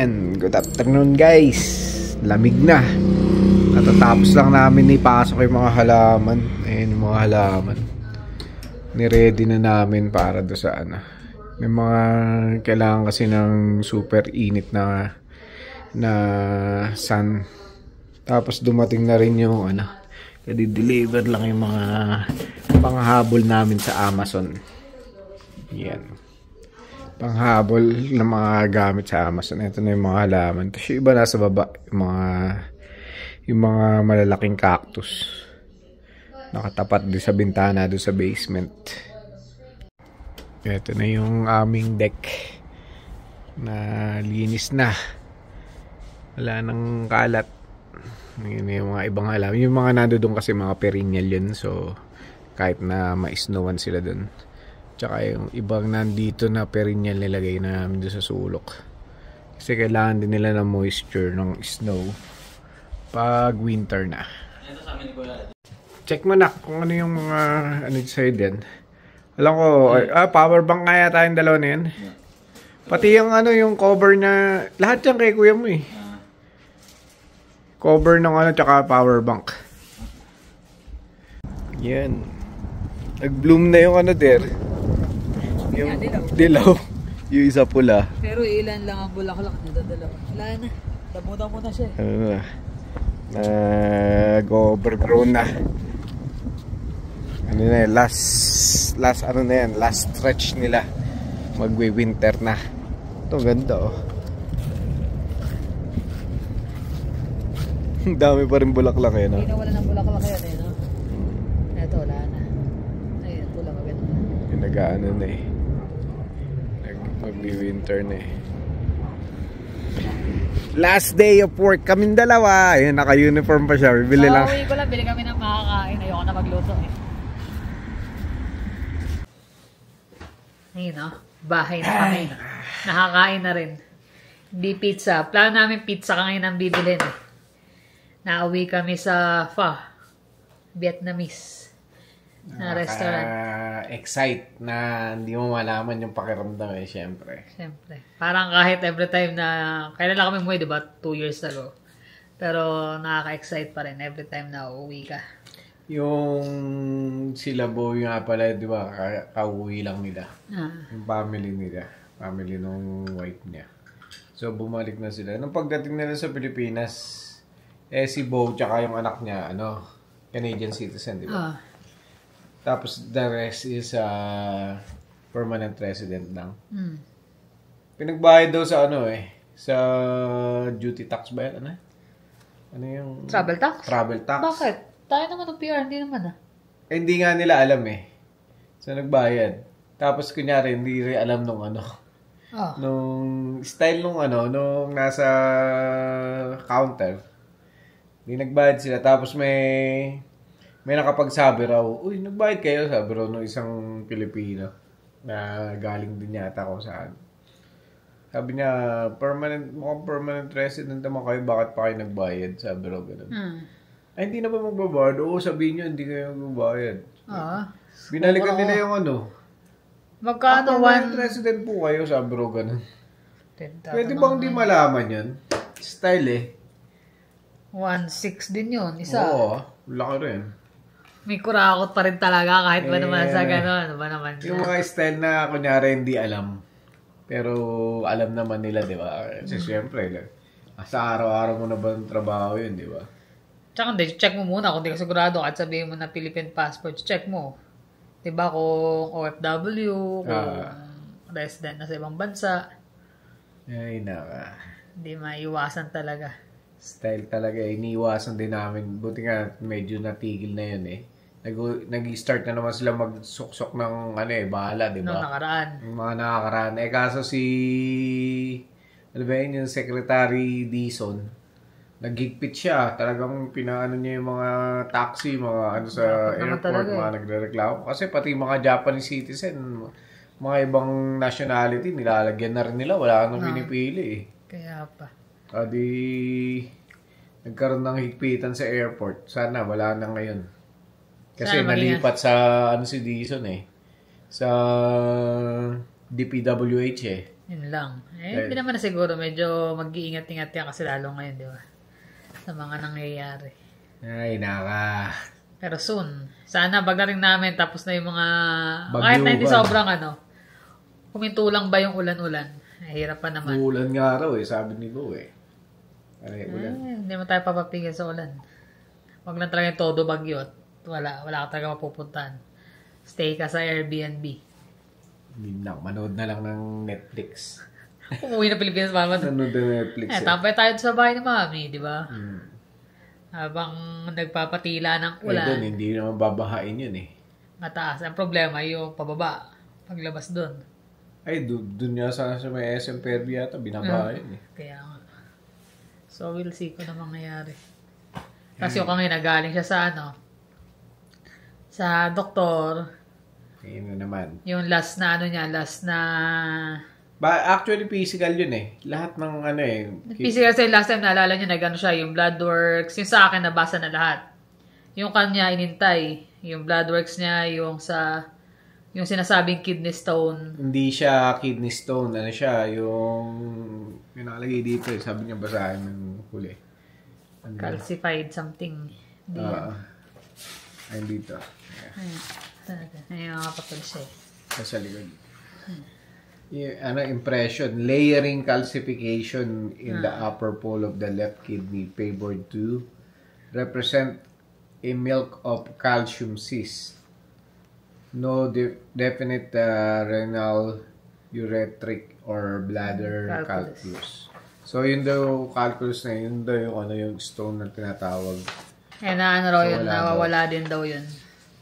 Ayan, good afternoon guys. Lamig na. Natatapos lang namin ipasok yung mga halaman. Ayan yung mga halaman. Niready na namin para do sa ano. May mga kailangan kasi ng super init na sun. Tapos dumating na rin yung ano. I-deliver lang yung mga panghabol namin sa Amazon. Yan. Panghabol ng mga gamit sa Amazon. Ito na yung mga halaman. Tapos yung iba nasa baba. Yung mga malalaking cactus. Nakatapat doon sa bintana, doon sa basement. Ito na yung aming deck. Na linis na. Wala nang kalat. Yun yung mga ibang halaman. Yung mga nandoon kasi mga perennial yun. So, kahit na ma-snowan sila doon. Tsaka yung ibang nandito na perennial nilagay namin doon sa sulok. Kasi kailangan din nila ng moisture ng snow pag winter na. Check mo na kung ano yung mga ano sa'yo din. Alam ko, power bank nga yata yung dalawa na yan. Pati yung ano yung cover na, lahat yan kay kuya mo eh. Cover ng ano tsaka power bank. Yan. Nag-bloom na yung ano there. Yung dilaw. Yung isa pula. Pero ilan lang ang bulaklak na dalawa. Wala na. Damo-damo na siya. Ano na. Nag-overgrown na. Ano na yan. Last ano na yan. Last stretch nila. Magwi-winter na. Ito ganda oh. Ang dami pa rin bulaklak eh no? Hindi na wala ng bulaklak yan eh no? Ito wala na. Ayun, bulaklak ganda. Yung nag-ano na eh. Magwi-winter na eh. Last day of work kaming dalawa. Ayun, naka-uniform pa siya. Bibili lang. Uwi ko lang, bili kami ng makakain. Ayoko na magluto eh. Ayun no? Bahay na kami. Nakakain na rin. Hindi pizza. Plano namin pizza ka ngayon ang bibilin eh. Nauwi kami sa Vietnamese na restaurant. Excite na hindi mo malaman yung pakiramdam eh, syempre. Siyempre. Parang kahit every time na, kailan lang kami umuwi, diba? 2 years ago. Pero nakaka-excite pa rin every time na uuwi ka. Yung sila boy nga pala, di ba? Kauwi lang nila. Yung family nila. Family nung wife niya. So, bumalik na sila. Nung pagdating nila sa Pilipinas, si Bo tsaka yung anak niya, Canadian citizen, di ba? Tapos the rest is permanent resident lang. Pinagbayad daw sa sa duty tax ba yan? Ano yung... Travel tax? Travel tax. Bakit? Tayo naman ng PR, hindi naman hindi nga nila alam eh. So nagbayad. Tapos kunyari, hindi rin alam nung nung style nung nung nasa counter. Hindi nagbayad sila. Tapos may nakapagsabi raw, uy, nagbayad kayo, sabi raw nung isang Pilipino na galing din yata ko saan. Sabi niya, mukhang permanent resident naman kayo, bakit pa kayo nagbayad? Sabi raw ganun. Ay, hindi na ba magbabayad? Oo, sabihin niyo, hindi kayo magbabayad. Binalikan nila yung Magkano? Permanent resident po kayo, sabi raw ganun. Pwede bang di malaman yan? Style eh. 1.6 din yun, isa. Oo, laki rin. May kurakot pa rin talaga kahit ba naman sa gano'n. Ano ba naman yung mga style na kunyari hindi alam. Pero alam naman nila, di ba? Kasi syempre, sa araw-araw mo na ba ng trabaho yun, di ba? Tsaka hindi, check mo muna kung di ka sigurado kahit sabihin mo na Philippine passport, check mo. Di ba kung OFW, kung resident na sa ibang bansa. Ay, naka. Hindi maiwasan talaga. Style talaga eh. Iniiwasan din namin. Buti nga medyo natigil na yun eh. Nag-start na naman sila magsuksok ng bahala, di ba? Nung nakaraan. Yung mga nakakaraan. Kaso yung Secretary Dizon, naghigpit siya. Talagang pinaano niya yung mga taxi, mga sa airport, mga nagre-reklamo. Kasi pati mga Japanese citizen, mga ibang nationality, nilalagyan na rin nila. Wala nang pinipili eh. Kaya pa. Nagkaroon ng higpitan sa airport. Sana wala na ngayon. Kasi Sana nalipat sa si Dizon eh. Sa DPWH eh. Yun lang. Hindi naman na siguro. Medyo mag-iingat-ingat yan kasi lalo ngayon, di ba? Sa mga nangyayari. Ay, Pero soon. Sana bagaling namin tapos na yung mga... Bagyo kahit na hindi ba? sobrang huminto lang ba yung ulan-ulan? Hirap pa naman. Ulan nga raw sabi ni Bo Ay, ulan. Hindi mo tayo papapigil sa ulan. Wag lang talaga yung todo bagyo at wala ka talaga mapupuntahan. Stay ka sa Airbnb. Manood na lang ng Netflix. Umuwi na Pilipinas mama. Nanood na Netflix. Tampay tayo sa bahay ni mami, di ba? Habang nagpapatila ng Ulan. ulan. Hindi naman babahain yun Mataas. Ang problema yung pababa. Paglabas doon. Ay, doon nga sana sa may SM Fairview yata, binabahain Kaya nga. So, we'll see kung ano mangyayari. Kasi yung kami nagaling siya sa sa doktor. Ayun na naman. Yung last na Actually, physical yun Lahat ng physical kasi last time naalala nyo siya, yung blood works, yung sa akin nabasa na lahat. Yung kanya inintay, yung blood works niya, yung sinasabing kidney stone. Hindi siya kidney stone, siya, yung nakalagay dito sabi niya basahin ng huli. Calcified something. Ayun dito. Ayun nga papel siya. Sa likod. Impression, layering calcification in the upper pole of the left kidney favored to represent a milk of calcium cyst. No definite renal, urethric, or bladder calculus. So, yun daw calculus na yun daw yung stone na tinatawag. Nawawala din daw yun.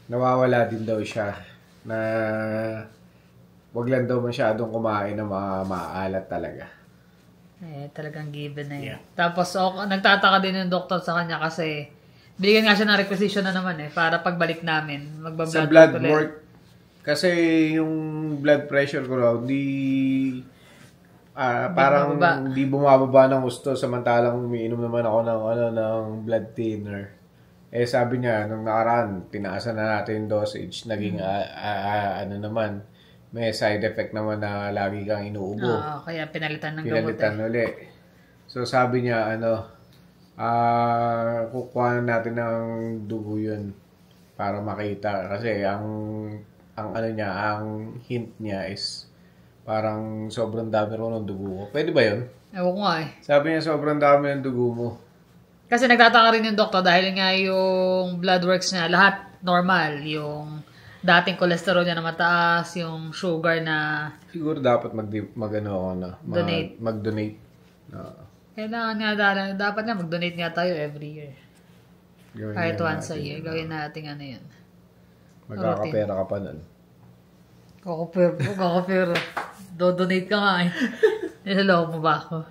Nawawala din daw siya na wag lang daw masyadong kumain ng mga maalat talaga. Talagang given na yun. Tapos, nagtataka din yung doktor sa kanya kasi binigyan nga siya ng requisition na naman para pagbalik namin. Sa blood work, kasi yung blood pressure ko raw, parang hindi bumababa ng gusto samantalang umiinom naman ako ng blood thinner. Sabi niya, nung nakaraan, tinaasan na natin yung dosage. Naging, naman, may side effect naman na lagi kang inuubo. Kaya pinalitan ng gamot. Pinalitan uli. So, sabi niya, kukuha natin ng dugo yun para makita. Kasi, ang hint niya is parang sobrang dami rin ng dugo ko. Pwede ba yun? Ewan ko nga Sabi niya, sobrang dami ng dugo mo. Kasi nagtataka rin yung doktor dahil nga yung blood works niya, lahat normal. Yung dating cholesterol niya na mataas, yung sugar na... Siguro dapat donate. Mag-donate. Kailangan nga, dapat nga mag-donate nga tayo every year. Kahit once a year. Gawin natin yun. Magkakapera ka pa nun. Kakapera. Do-donate ka nga Niloloko mo ba ako?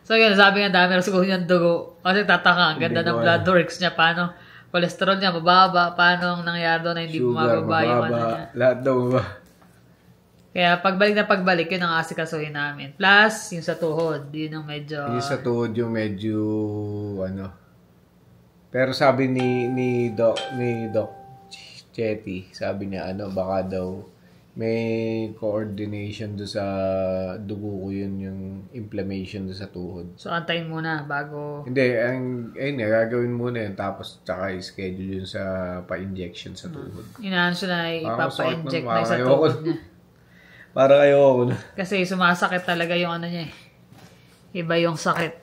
So yun, sabi nga dami rin siguro yung dugo. Kasi tataka, ang ganda ng blood works niya. Paano, cholesterol niya mababa. Paano ang nangyari doon na hindi bumababa yung niya. Lahat daw ba? Kaya pagbalik yun ang asikasuhin namin. Plus, yung sa tuhod. Yun yung medyo... Yung sa tuhod yung medyo, Pero sabi ni Doc Chetty, sabi niya, baka daw may coordination do sa dugo ko yun, yung inflammation do sa tuhod. So, antayin muna bago... Hindi, gagawin muna yun. Tapos, tsaka i-schedule yun sa pa-injection sa tuhod. Inaan siya na ipapa-inject na sa tuhod niya. Para ayoko na. Kasi sumasakit talaga yung niya Iba yung sakit.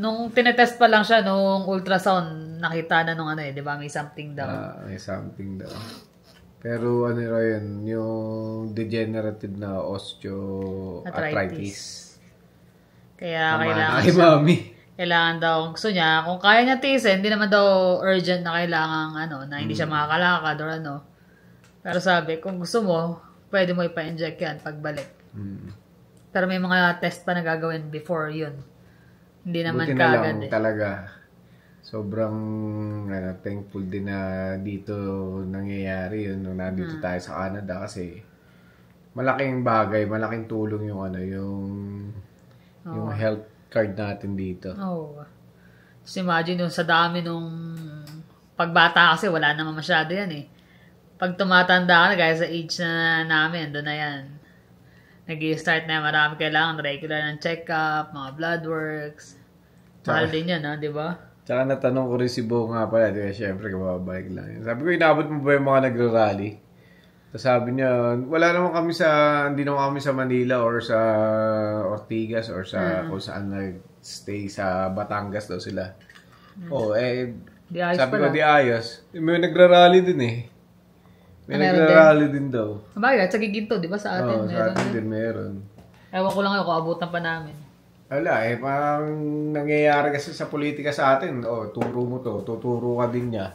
Nung tinetest pa lang siya, nung ultrasound, nakita na nung di ba? May something daw. May something daw. Pero yun, yung degenerative na osteoarthritis. Kaya kailangan daw, gusto niya, kung kaya niya tiisin, hindi naman daw urgent na kailangan, na hindi siya makakalakad or Pero sabi, kung gusto mo, pwede mo ipa-inject yan pagbalik. Pero may mga test pa na gagawin before yun. Hindi naman kagad. Buti na lang talaga. Sobrang thankful din na dito nangyayari yun nung nandito tayo sa Canada kasi malaking bagay, malaking tulong yung yung health card natin dito. So imagine yung sa dami nung pagbata kasi wala naman masyado yan Pag tumatanda ka na, gaya sa age na namin, doon na yan. nag-i-start na marami kailangan regular ng check-up, mga blood works. Mahal din yan, di ba? Tsaka natanong ko rin si Bo nga pala, di ba, syempre, kababalik lang yun. Sabi ko, inabot mo ba yung mga nagra-rally? Tapos sabi niya, hindi naman kami sa Manila or sa Ortigas or sa kung saan nag-stay sa Batangas daw sila. Sabi ko, di ayos. May nagra-rally din eh. May nagra-rally din daw. Sabagay, sa Giginto, di ba sa atin? Sa atin din meron. Ewan ko lang kung abutan pa namin. Wala parang nangyayari kasi sa politika sa atin. Turo mo to, tuturo ka din niya.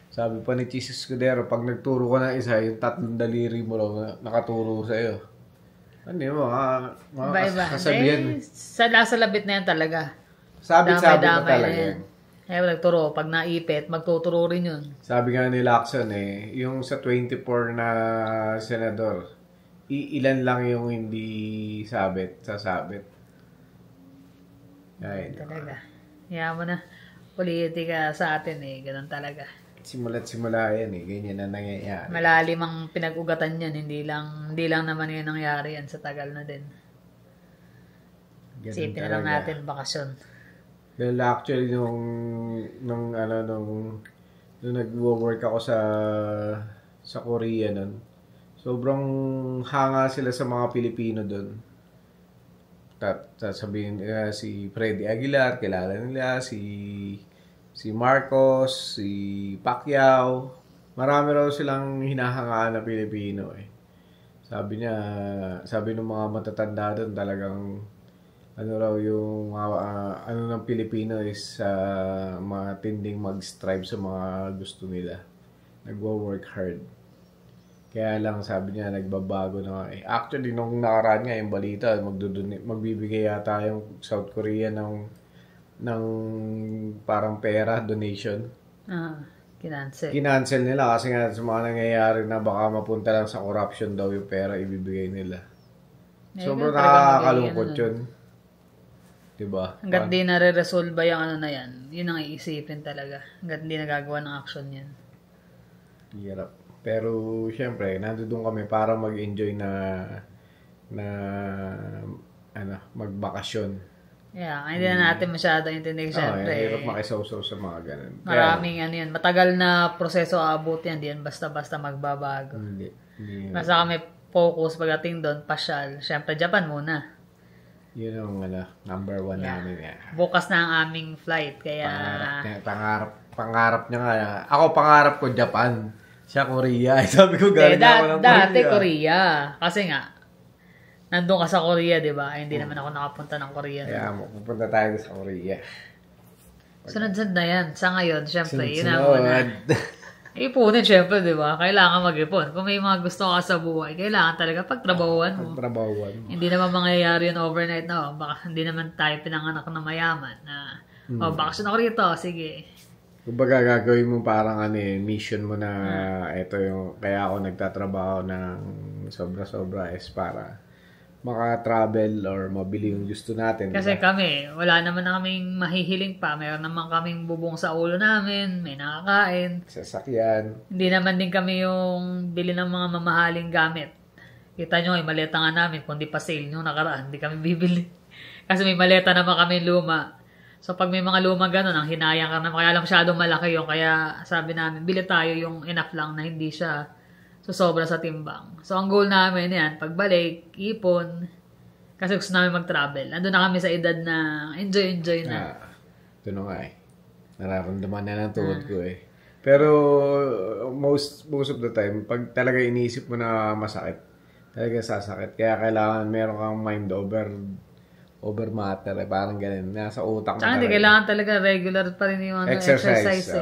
Sabi pa ni Chis Escudero, pag nagturo ka ng isa, yung 3 daliri mo lang nakaturo sa'yo. Ano yun, mga kasabihan. Sa labit na yan talaga. Sabit-sabit na talaga yan. Nagturo, pag naipit, magtuturo rin yun. Sabi nga ni Lacson yung sa 24 na senador, ilan lang yung hindi sasabit. Ay, talaga. Yaman na. Politika sa atin ganun talaga. Simula't simula yan ganyan na nangyayari. Malalim ang pinag-ugatan yan, hindi lang naman yan nangyari yan sa tagal na din. Isipin na lang natin bakasyon. Well, actually, nung nag-work ako sa Korea nun, sobrang hanga sila sa mga Pilipino doon. Sasabihin si Freddy Aguilar, kilala nila, si Marcos, si Pacquiao. Marami raw silang hinahangaan na Pilipino Sabi ng mga matatanda doon talagang yung ng Pilipino is matinding mag-strive sa mga gusto nila. Nagwo-work hard. Kaya lang sabi niya nagbabago na Actually nung nakaraan nga yung balita, magbibigay yata yung South Korea ng parang pera donation. Kinancel nila kasi nga sa mga nangyayari na baka mapunta lang sa corruption daw yung pera ibibigay nila. Sobrang nakakalungkot yun. Diba? Hanggat di nare-resolve yung na yan, yun ang iisipin talaga. Hanggat di nagagawa ng action yan. Hirap. Pero syempre, nandun kami para mag-enjoy na magbakasyon. Hindi na natin masyado intindi. Syempre, hirap makisaw-saw sa mga ganun. Maraming yan. Matagal na proseso abot yan. Di yan basta-basta magbabago. Hindi. Basta kami focus pagdating doon, pasyal. Syempre, Japan muna. Yun ang number 1 namin. Bukas na ang aming flight. Kaya pangarap niya nga. Ako pangarap ko Japan. Siya Korea. Sabi ko galing ako ng Korea. Dati Korea. Kasi nga, nandun ka sa Korea, di ba? Hindi naman ako nakapunta ng Korea. Kaya pupunta tayo sa Korea. Sunod-sunod na yan. Sa ngayon, syempre, yun na muna. Ipunin, syempre, di ba? Kailangan mag-ipon. Kung may mga gusto ka sa buhay, kailangan talaga pagtrabahuan mo. Hindi naman mangyayari yun overnight na. Baka hindi naman tayo pinanganak na mayaman. Bakasyon ako rito. Sige. Kumbaga gagawin mo parang mission mo na ito yung kaya ako nagtatrabaho ng sobra-sobra is para maka-travel or mabili yung gusto natin. Kasi kami, wala naman na kaming mahihiling pa. Meron naman kaming bubong sa ulo namin, may nakakain. Sasakyan. Hindi naman din kami yung bili ng mga mamahaling gamit. Kita nyo, maleta nga namin, kung di pa sale nung nakaraan, hindi kami bibili. Kasi may maleta naman kami luma. So, pag may mga luma ganun, ang hinayang ka naman, kaya lang masyadong malaki yun. Kaya sabi namin, bili tayo yung enough lang na hindi siya sobra sa timbang. So, ang goal namin yan, pagbalik, ipon, kasi gusto namin mag-travel. Nandun na kami sa edad na enjoy na. Ito na nga nararamdaman na ng tuhod ko Pero, most of the time, pag talaga iniisip mo na masakit, talaga sasakit. Kaya kailangan meron kang mind over matter parang ganun. Nasa utak mo talaga. Hindi, kailangan talaga regular pa rin yung exercise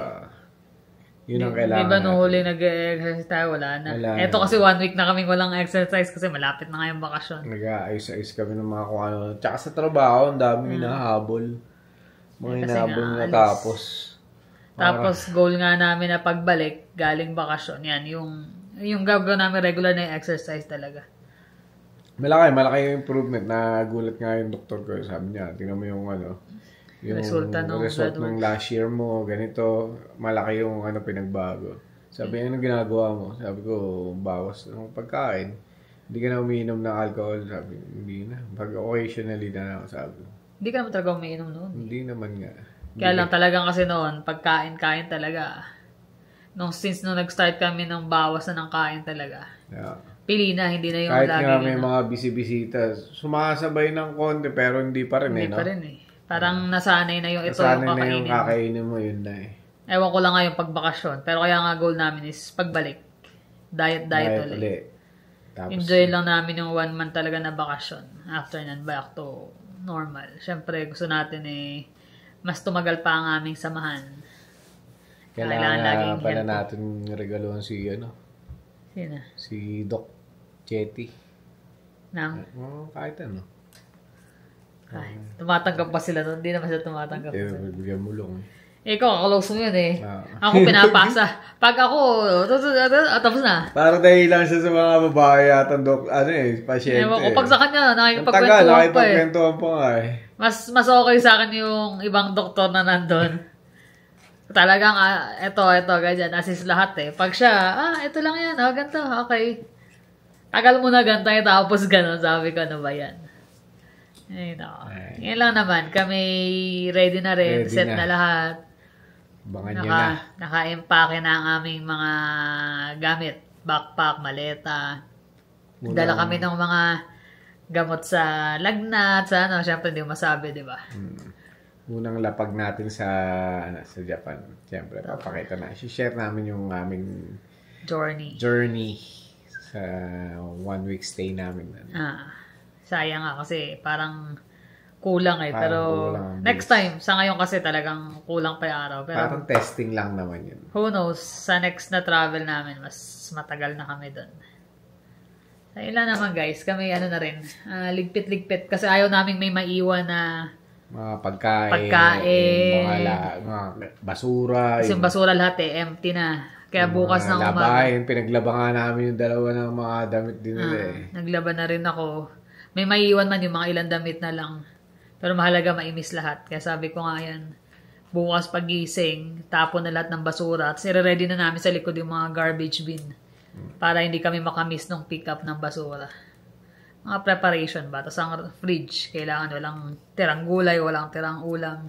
yun ang kailangan. Di ba nung huli nag-exercise tayo, wala na. Eto kasi 1 week na kaming walang exercise kasi malapit na ngayong bakasyon. Nag-aayos-ayos kami ng mga kung ano. Tsaka sa trabaho, ang dami hinahabol. Mga hinahabol na tapos. Tapos goal nga namin na pagbalik, galing bakasyon. Yan, yung gagawin namin regular na yung exercise talaga. Malaki yung improvement. Nagulat nga yung doktor ko. Sabi niya, tingnan mo yung yung result ng last year mo, ganito, malaki yung pinagbago. Sabi niya, anong ginagawa mo? Sabi ko, bawas ng pagkain. Hindi ka na umiinom ng alcohol, sabi. Hindi na. Pag occasionally na ako, sabi. Hindi ka naman talaga umiinom noon. Hindi naman nga. Kaya lang talagang kasi noon, pagkain-kain talaga. Since nag-start kami ng bawas na ng kain talaga. Yeah. Pili na, hindi na yung kahit lagi. Kahit nga may mga bisita, sumasabay ng konti pero hindi pa rin hindi no? pa rin eh. Parang nasanay na yung ito nasanay yung kakainin. Na yung kakainin mo, yun na eh. Ewan ko lang nga yung pagbakasyon. Pero kaya nga goal namin is pagbalik. Diet ulit. Tapos, enjoy lang namin yung 1 month talaga na bakasyon. After nan, back to normal. Siyempre, gusto natin mas tumagal pa ang aming samahan. Kailangan laging pala natin regaluhan si, Sino? Si Doc Chetty. Nang? Kahit ano. Tumatanggap pa sila nun. Hindi naman sila tumatanggap. Bigyan mo lang. Ikaw, kakalose mo yun eh. Ako pinapasa. Pag ako, tapos na. Para dahil lang siya sa mga babae at pasyente. Ewan ko, pag sa kanya, nakikipagkwentuhan pa nga eh. Mas okay sa akin yung ibang doktor na nandun. Talagang, ito, ganyan, assist lahat eh. Pag siya, ito lang yan, ganito, okay. Tagal mo na ganito, tapos gano'n, sabi ko, ano ba yan? Yan lang naman, kami ready na rin, set na lahat. Bangan nyo na. Naka-empake na ang aming mga gamit. Backpack, maleta. Dala kami ng mga gamot sa lagnat, sa syempre hindi mo masabi, di ba? Unang lapag natin sa Japan. Syempre, papakita na. I-share namin yung aming journey sa 1 week stay namin. Sayang nga kasi parang kulang pero kulang next time, sa ngayon kasi talagang kulang pa yung araw. Pero parang testing lang naman yun. Who knows, sa next na travel namin, mas matagal na kami doon. Sa ilan naman guys, kami na rin, ligpit-ligpit kasi ayaw namin may maiwan na mga pagkain, mga basura. Kasi yung basura lahat empty na. Kaya bukas na umaga. Pinaglaban nga namin yung dalawa ng mga damit din nila Naglaban na rin ako. May maiiwan man yung mga ilang damit na lang. Pero mahalaga maimis lahat. Kaya sabi ko nga yan, bukas pagising, tapon na lahat ng basura. At ready na namin sa likod yung mga garbage bin. Para hindi kami makamiss ng pick up ng basura. Mga preparation ba? Tapos ang fridge, kailangan walang tirang gulay, walang tirang ulam.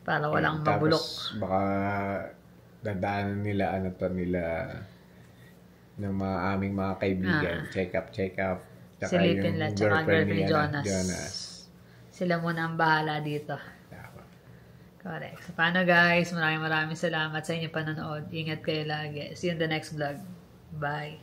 Para walang mabulok. Tapos baka dadaanan nila, ng mga aming mga kaibigan. Check up. Si Litin lang, tsaka girlfriend ni Jonas. Sila muna ang bahala dito. Correct. So, paano guys? Maraming salamat sa inyong panonood. Ingat kayo lagi. See you in the next vlog. Bye.